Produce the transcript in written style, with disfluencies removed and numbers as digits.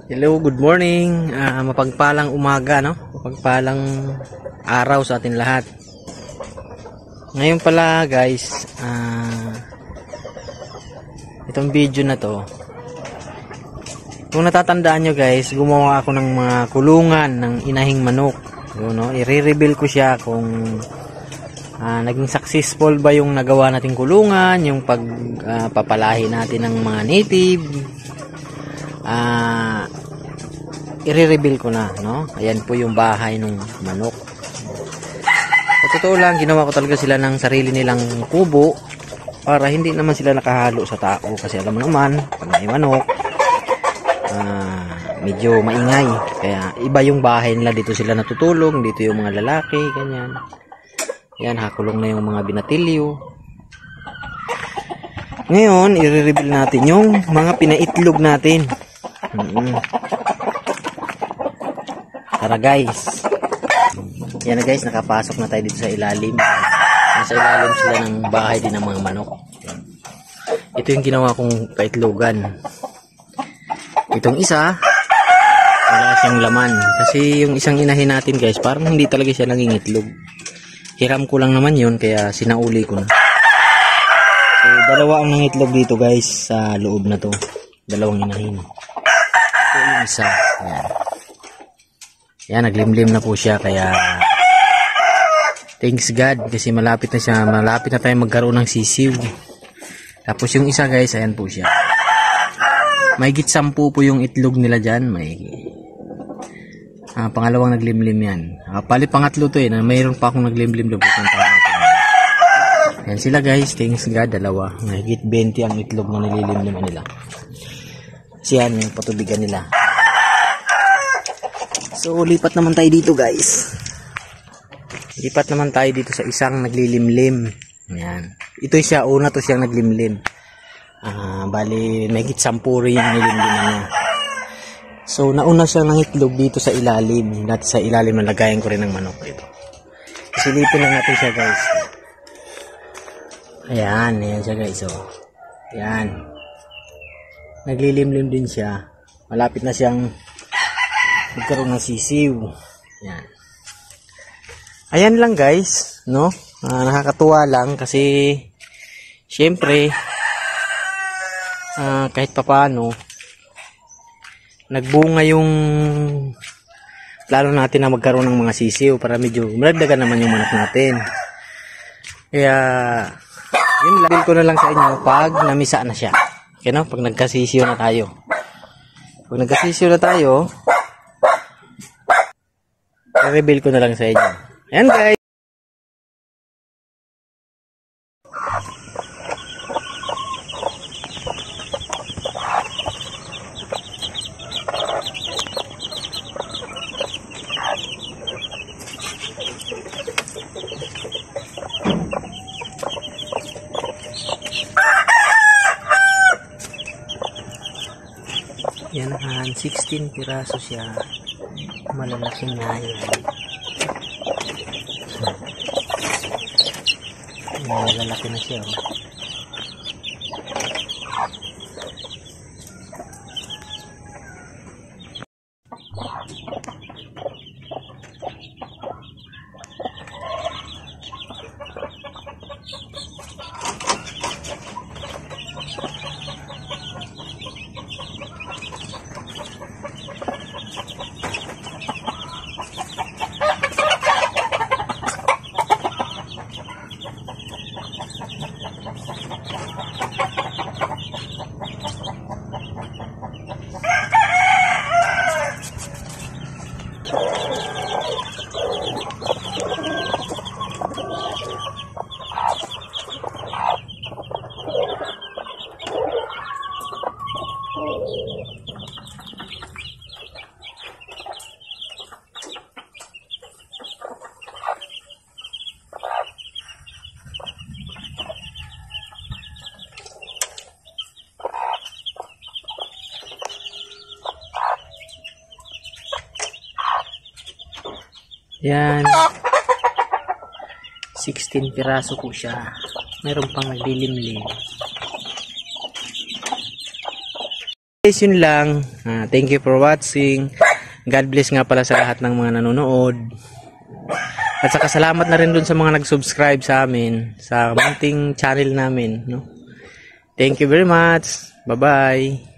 Hello, good morning. Mapagpalang umaga, no? Mapagpalang araw sa atin lahat. Ngayon pala, guys, itong video na to, kung natatandaan nyo guys, gumawa ako ng mga kulungan ng inahing manok. Yun, no? I-reveal ko siya kung naging successful ba yung nagawa nating kulungan, yung pagpapalahi natin ng mga native. I-reveal ko na, no? Ayan po yung bahay ng manok. Sa totoo lang, ginawa ko talaga sila ng sarili nilang kubo para hindi naman sila nakahalo sa tao, kasi alam mo naman, pag may manok, medyo maingay. Kaya iba yung bahay nila, dito sila natutulong, dito yung mga lalaki, ganyan. Yan, hakulong na yung mga binatilyo. Ngayon, i-reveal natin yung mga pinaitlog natin. Tara guys. Yan na guys, nakapasok na tayo dito sa ilalim. Nasa ilalim sila ng bahay din ng mga manok. Ito yung ginawa kong paitlogan. Itong isa, wala siyang laman. Kasi yung isang inahin natin guys, parang hindi talaga siya nangingitlog. Hiram ko lang naman yun, kaya sinauli ko na. So, dalawa ang nangitlog dito guys sa loob na to. Dalawang inahin. Ito yung isa. Ayan. Yan, naglimlim na po siya, kaya thanks God kasi malapit na siya, malapit na tayo magkaroon ng sisiw. Tapos yung isa guys, ayan po siya. Mahigit 10 po yung itlog nila dyan. Pangalawang naglimlim yan. Pangatlo to eh, mayroon pa akong naglimlim doon. Ayan sila guys, thanks God, dalawa. Mahigit 20 ang itlog na nililimlim nila. Kasi yan yung patubigan nila. So, lipat naman tayo dito guys. Lipat naman tayo dito sa isang naglilimlim. Ayan. Ito siya, una to siyang naglimlim. Bali, mahigit 10 rin yung nilimlim niya. So, nauna siyang nangitlog dito sa ilalim. Dati sa ilalim na lagayan ko rin ng manok dito. Silipin lang natin siya guys. Ayan, ayan siya guys. Oh. Ayan. Naglilimlim din siya. Malapit na siyang magkaroon ng sisiw. Yan. Ayan lang guys, no? Nakakatuwa lang kasi syempre kahit papaano nagbunga yung plano natin na magkaroon ng mga sisiw para medyo malagdagan naman yung manok natin. Kaya yun, labil ko na lang sa inyo pag namisa na siya. Okay, no? Pag nagkasisiw na tayo. Pag nagkasisiw na tayo, i-reveal ko na lang sa inyo. Ayan guys. Yan, 16 piraso siya. Malalaki na yan. Malalaki na siya. Yan. 16 piraso po siya. Meron pang naglilimlim. guys, yun lang. Thank you for watching. God bless nga pala sa lahat ng mga nanonood. At saka salamat na rin dun sa mga nag-subscribe sa amin, sa munting channel namin, no? Thank you very much. Bye-bye.